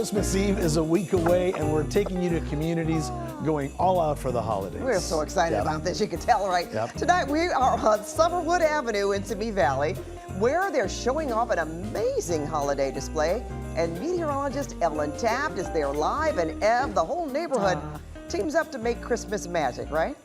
Christmas Eve is a week away, and we're taking you to communities going all out for the holidays. We're so excited about this, you can tell, right? Yep. Tonight we are on Summerwood Avenue in Simi Valley, where they're showing off an amazing holiday display. And meteorologist Evelyn Taft is there live, and Ev, the whole neighborhood teams up to make Christmas magic, right?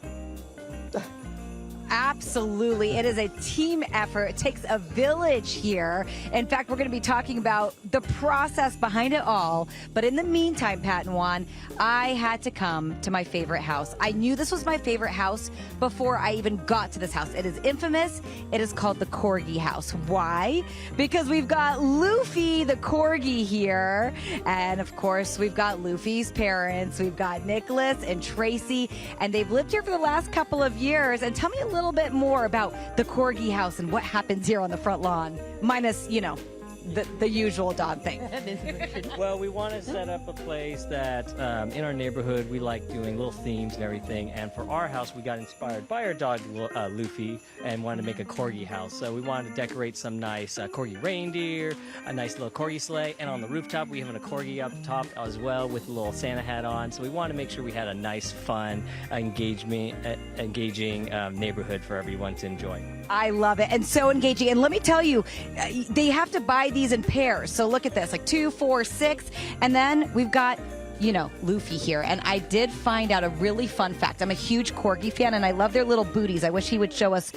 Absolutely. It is a team effort. It takes a village here. In fact, we're going to be talking about the process behind it all. But in the meantime, Pat and Juan, I had to come to my favorite house. I knew this was my favorite house before I even got to this house. It is infamous. It is called the Corgi House. Why? Because we've got Luffy, the Corgi, here. And of course, we've got Luffy's parents. We've got Nicholas and Tracy. And they've lived here for the last couple of years. And tell me a little bit more about the Corgi House and what happens here on the front lawn, minus, you know, the usual dog thing. Well, we want to set up a place that in our neighborhood we like doing little themes and everything. And for our house, we got inspired by our dog Luffy and wanted to make a corgi house. So we wanted to decorate some nice corgi reindeer, a nice little corgi sleigh, and on the rooftop we have a corgi up top as well with a little Santa hat on. So we wanted to make sure we had a nice, fun, engaging neighborhood for everyone to enjoy. I love it, and so engaging. And let me tell you, they have to buy these in pairs. So look at this, like 2, 4, 6, and then we've got, you know, Luffy here. And I did find out a really fun fact. I'm a huge Corgi fan, and I love their little booties. I wish he would show us,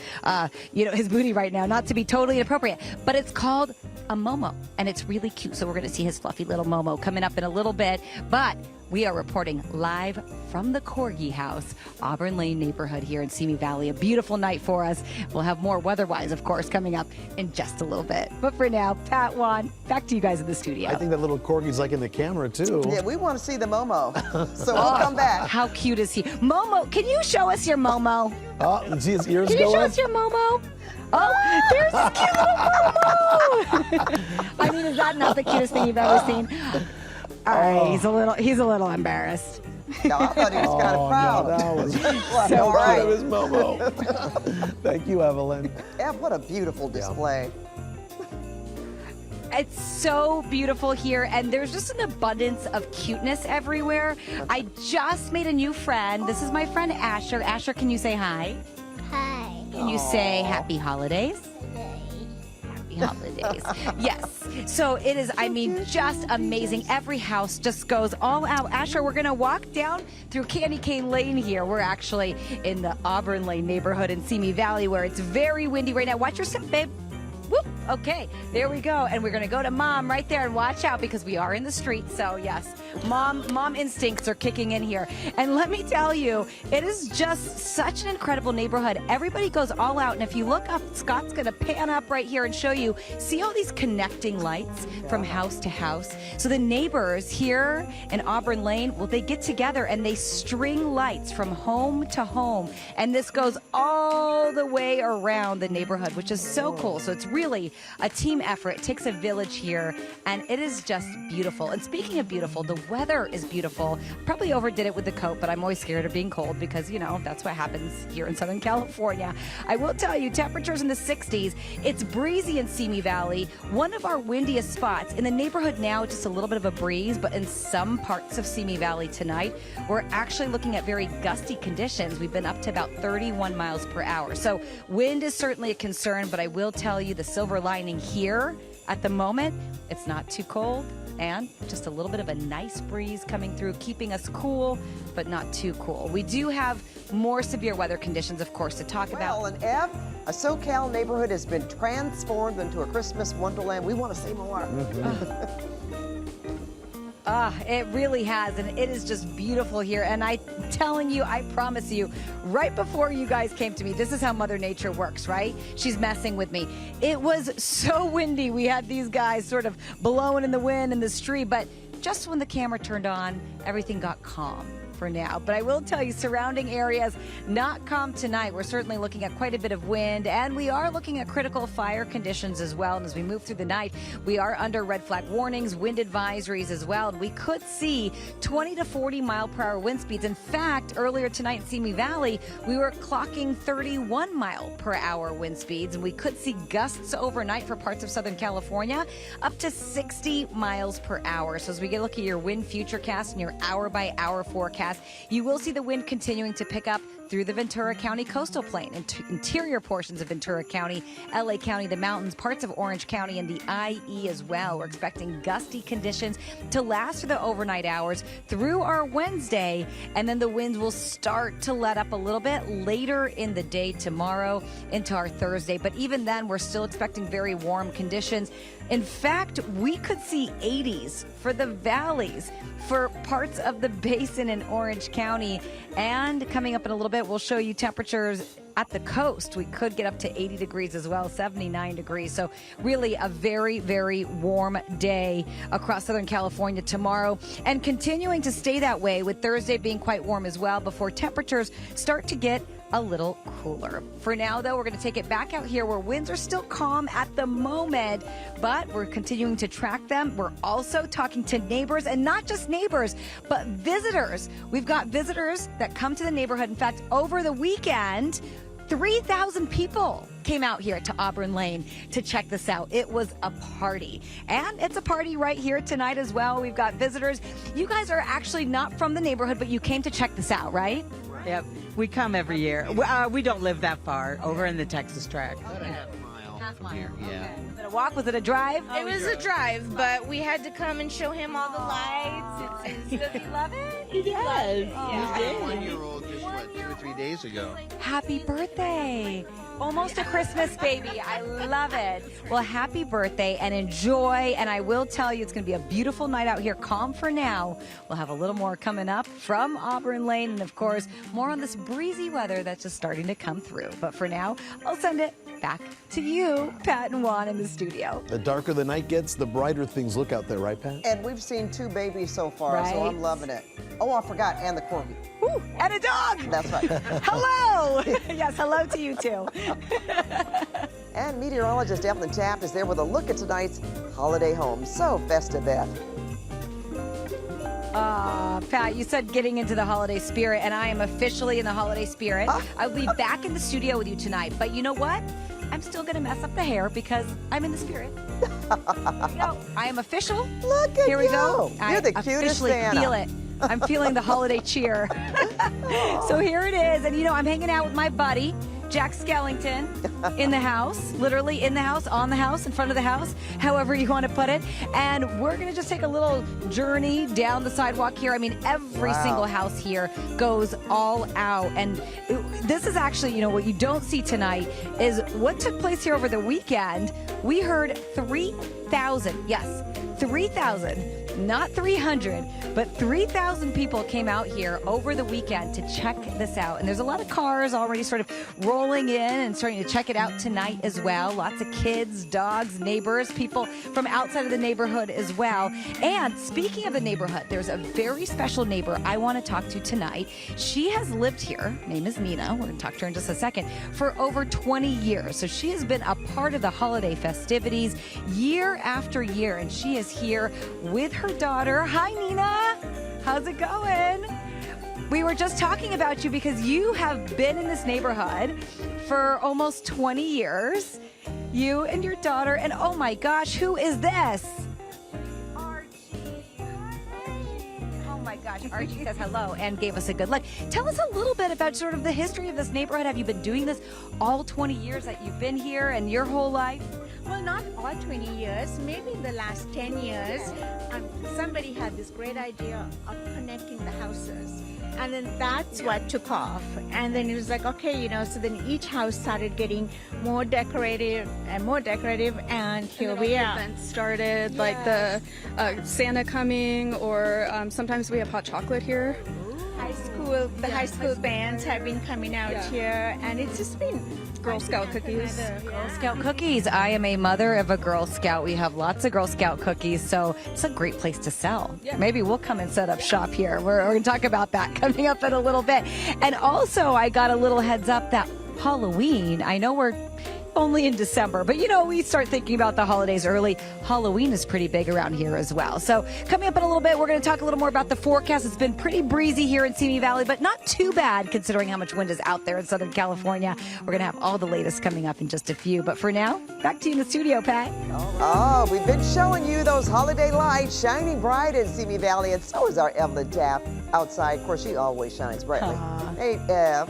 you know, his booty right now, not to be totally inappropriate, but it's called a Momo, and it's really cute. So we're going to see his fluffy little Momo coming up in a little bit, but we are reporting live from the Corgi House, Auburn Lane neighborhood here in Simi Valley. A beautiful night for us. We'll have more weather-wise, of course, coming up in just a little bit. But for now, Pat, Juan, back to you guys in the studio. I think that little Corgi's like in the camera, too. Yeah, we want to see the Momo, so we'll come back. How cute is he? Momo, can you show us your Momo? Oh, you see his ears Can you go show up? us your Momo? Oh, there's this cute little Momo! I mean, is that not the cutest thing you've ever seen? All right, he's a little embarrassed. No, I thought he was kind of proud. No, that was So all right. right. It was Momo. Thank you, Evelyn. Ev, what a beautiful display. It's so beautiful here, and there's just an abundance of cuteness everywhere. I just made a new friend. This is my friend Asher. Asher, can you say hi? Hi. Can you say happy holidays? Happy holidays. Yes. So it is, I mean, just amazing. Every house just goes all out. Asher, we're going to walk down through Candy Cane Lane here. We're actually in the Auburn Lane neighborhood in Simi Valley where it's very windy right now. Watch your step, babe. Whoop. Okay, there we go. And we're going to go to Mom right there, and watch out because we are in the street. So, yes, mom instincts are kicking in here. And let me tell you, it is just such an incredible neighborhood. Everybody goes all out. And if you look up, Scott's going to pan up right here and show you. See all these connecting lights from house to house? So the neighbors here in Auburn Lane, well, they get together and they string lights from home to home. And this goes all the way around the neighborhood, which is so cool. So it's really a team effort. It takes a village here, and it is just beautiful. And speaking of beautiful, the weather is beautiful. Probably overdid it with the coat, but I'm always scared of being cold because, you know, that's what happens here in Southern California. I will tell you, temperatures in the 60s. It's breezy in Simi Valley, one of our windiest spots. In the neighborhood now, just a little bit of a breeze, but in some parts of Simi Valley tonight, we're actually looking at very gusty conditions. We've been up to about 31 miles per hour. So wind is certainly a concern, but I will tell you the silver lining here at the moment, it's not too cold and just a little bit of a nice breeze coming through, keeping us cool, but not too cool. We do have more severe weather conditions, of course, to talk about. Well, and Ev, a SoCal neighborhood has been transformed into a Christmas wonderland. We want to see more. It really has, and it is just beautiful here. And I'm telling you, I promise you, right before you guys came to me, this is how Mother Nature works, right? She's messing with me. It was so windy. We had these guys sort of blowing in the wind in the street, but just when the camera turned on, everything got calm. for now. But I will tell you, surrounding areas not calm tonight. We're certainly looking at quite a bit of wind, and we are looking at critical fire conditions as well. And as we move through the night, we are under red flag warnings, wind advisories as well. And we could see 20 to 40 mile per hour wind speeds. In fact, earlier tonight in Simi Valley, we were clocking 31 mile per hour wind speeds, and we could see gusts overnight for parts of Southern California up to 60 miles per hour. So as we look at your wind futurecast and your hour by hour forecast, you will see the wind continuing to pick up through the Ventura County coastal plain, interior portions of Ventura County, LA County, the mountains, parts of Orange County, and the IE as well. We're expecting gusty conditions to last through the overnight hours through our Wednesday, and then the winds will start to let up a little bit later in the day tomorrow into our Thursday. But even then, we're still expecting very warm conditions. In fact, we could see 80s for the valleys, for parts of the basin in Orange County. And coming up in a little bit, we'll show you temperatures at the coast. We could get up to 80 degrees as well, 79 degrees. So really a very, very warm day across Southern California tomorrow, and continuing to stay that way with Thursday being quite warm as well before temperatures start to get a little cooler. For now, though, we're going to take it back out here where winds are still calm at the moment, but we're continuing to track them. We're also talking to neighbors, and not just neighbors, but visitors. We've got visitors that come to the neighborhood. In fact, over the weekend, 3,000 people came out here to Auburn Lane to check this out. It was a party, and it's a party right here tonight as well. We've got visitors. You guys are actually not from the neighborhood, but you came to check this out, right? Yep, we come every year. We don't live that far, over in the Texas track. About a half mile here, yeah. Was it a walk? Was it a drive? It was a drive, but we had to come and show him all the lights. Does he love it? Yes, I had a 1-year-old just, 2 or 3 days ago. Happy birthday. Almost a Christmas baby. I love it. Well, happy birthday and enjoy. And I will tell you, it's going to be a beautiful night out here. Calm for now. We'll have a little more coming up from Auburn Lane. And of course, more on this breezy weather that's just starting to come through. But for now, I'll send it back to you, Pat and Juan, in the studio. The darker the night gets, the brighter things look out there, right, Pat? And we've seen 2 babies so far, so Right. I'm loving it. Oh, I forgot, and the corgi. Ooh, and a dog. That's right. Hello. Yes, hello to you too. And meteorologist Evelyn Taft is there with a look at tonight's holiday home. So festive, Beth. Pat, you said getting into the holiday spirit, and I am officially in the holiday spirit. I'll be back in the studio with you tonight, but you know what? I'm still going to mess up the hair because I'm in the spirit. No, I am official. Look at Here we you. go. You're the I cutest officially Santa. feel it. I'm feeling the holiday cheer. So here it is, and you know, I'm hanging out with my buddy, Jack Skellington, in the house, literally in the house, on the house, in front of the house, however you want to put it. And we're going to just take a little journey down the sidewalk here. I mean, every single house here goes all out. And this is actually, you know, what you don't see tonight is what took place here over the weekend. We heard 3,000, yes, 3,000. Not 300, but 3,000 people came out here over the weekend to check this out. And there's a lot of cars already sort of rolling in and starting to check it out tonight as well. Lots of kids, dogs, neighbors, people from outside of the neighborhood as well. And speaking of the neighborhood, there's a very special neighbor I want to talk to tonight. She has lived here, her name is Nina, we're going to talk to her in just a second, for over 20 years. So she has been a part of the holiday festivities year after year, and she is here with her daughter. Hi, Nina. How's it going? We were just talking about you because you have been in this neighborhood for almost 20 years. You and your daughter, and oh my gosh, who is this? Archie. Oh my gosh, Archie says hello and gave us a good look. Tell us a little bit about sort of the history of this neighborhood. Have you been doing this all 20 years that you've been here and your whole life? Well, not all 20 years, maybe in the last 10 years, somebody had this great idea of connecting the houses. And then that's what took off. And then it was like, okay, you know, so then each house started getting more decorative, and here we are. Events started, like the Santa coming, or sometimes we have hot chocolate here. The high school bands have been coming out here, and it's just been Girl Scout cookies. Girl Scout cookies. I am a mother of a Girl Scout. We have lots of Girl Scout cookies, so it's a great place to sell. Maybe we'll come and set up shop here. We're going to talk about that coming up in a little bit. And also, I got a little heads up that Halloween, I know we're only in December, but you know, we start thinking about the holidays early. Halloween is pretty big around here as well. So coming up in a little bit, we're going to talk a little more about the forecast. It's been pretty breezy here in Simi Valley, but not too bad considering how much wind is out there in Southern California. We're going to have all the latest coming up in just a few. But for now, back to you in the studio, Pat. Oh, we've been showing you those holiday lights shining bright in Simi Valley, and so is our Evelyn Taft outside. Of course, she always shines brightly. Hey, Ev.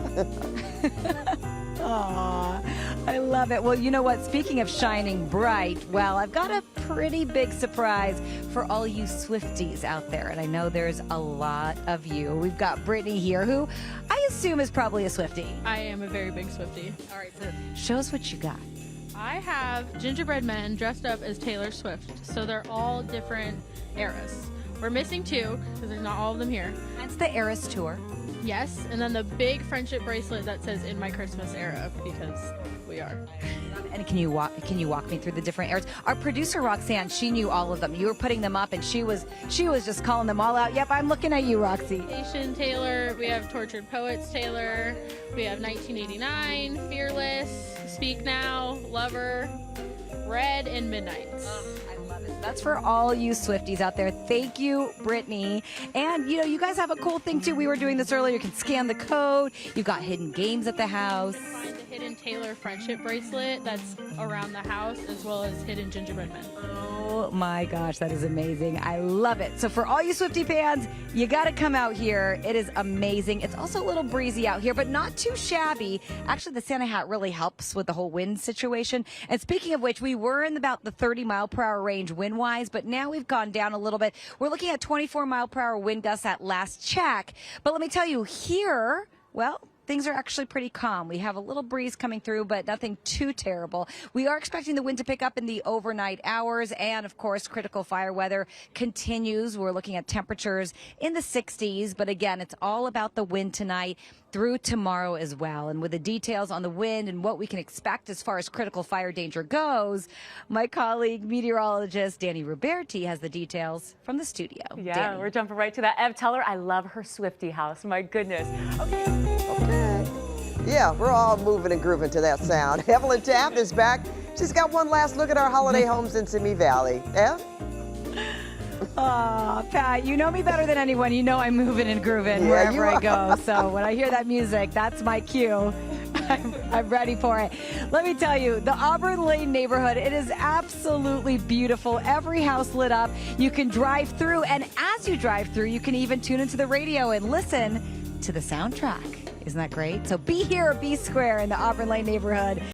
Aw, I love it. Well, you know what? Speaking of shining bright, well, I've got a pretty big surprise for all you Swifties out there. And I know there's a lot of you. We've got Brittany here, who I assume is probably a Swiftie. I am a very big Swiftie. All right, so show us what you got. I have gingerbread men dressed up as Taylor Swift, so they're all different eras. We're missing two, because there's not all of them here. That's the Eras Tour. Yes, and then the big friendship bracelet that says "In My Christmas Era," because we are. And can you walk me through the different eras? Our producer Roxanne, she knew all of them. You were putting them up, and she was just calling them all out. Yep, I'm looking at you, Roxy. Nation Taylor, we have Tortured Poets Taylor, we have 1989, Fearless, Speak Now, Lover, Red, and Midnight. That's for all you Swifties out there. Thank you, Brittany. And, you know, you guys have a cool thing, too. We were doing this earlier. You can scan the code. You've got hidden games at the house. Find the hidden Taylor friendship bracelet that's around the house, as well as hidden gingerbread men. Oh, my gosh. That is amazing. I love it. So for all you Swiftie fans, you got to come out here. It is amazing. It's also a little breezy out here, but not too shabby. Actually, the Santa hat really helps with the whole wind situation. And speaking of which, we were in about the 30-mile-per-hour range wind-wise, but now we've gone down a little bit. We're looking at 24-mile-per-hour wind gusts at last check. But let me tell you, here, well, things are actually pretty calm. We have a little breeze coming through, but nothing too terrible. We are expecting the wind to pick up in the overnight hours, and of course, critical fire weather continues. We're looking at temperatures in the 60s, but again, it's all about the wind tonight through tomorrow as well. And with the details on the wind and what we can expect as far as critical fire danger goes, my colleague, meteorologist Danny Ruberti, has the details from the studio. Yeah, Danny. we're jumping right to that. Ev, tell her I love her Swiftie house. My goodness. Okay. Yeah, we're all moving and grooving to that sound. Evelyn Taft is back. She's got one last look at our holiday homes in Simi Valley. Ev? Aw, Pat, you know me better than anyone. You know I'm moving and grooving wherever I go. So when I hear that music, that's my cue. I'm ready for it. Let me tell you, the Auburn Lane neighborhood, it is absolutely beautiful. Every house lit up. You can drive through, and as you drive through, you can even tune into the radio and listen to the soundtrack. Isn't that great? So be here or be square in the Auburn Lane neighborhood.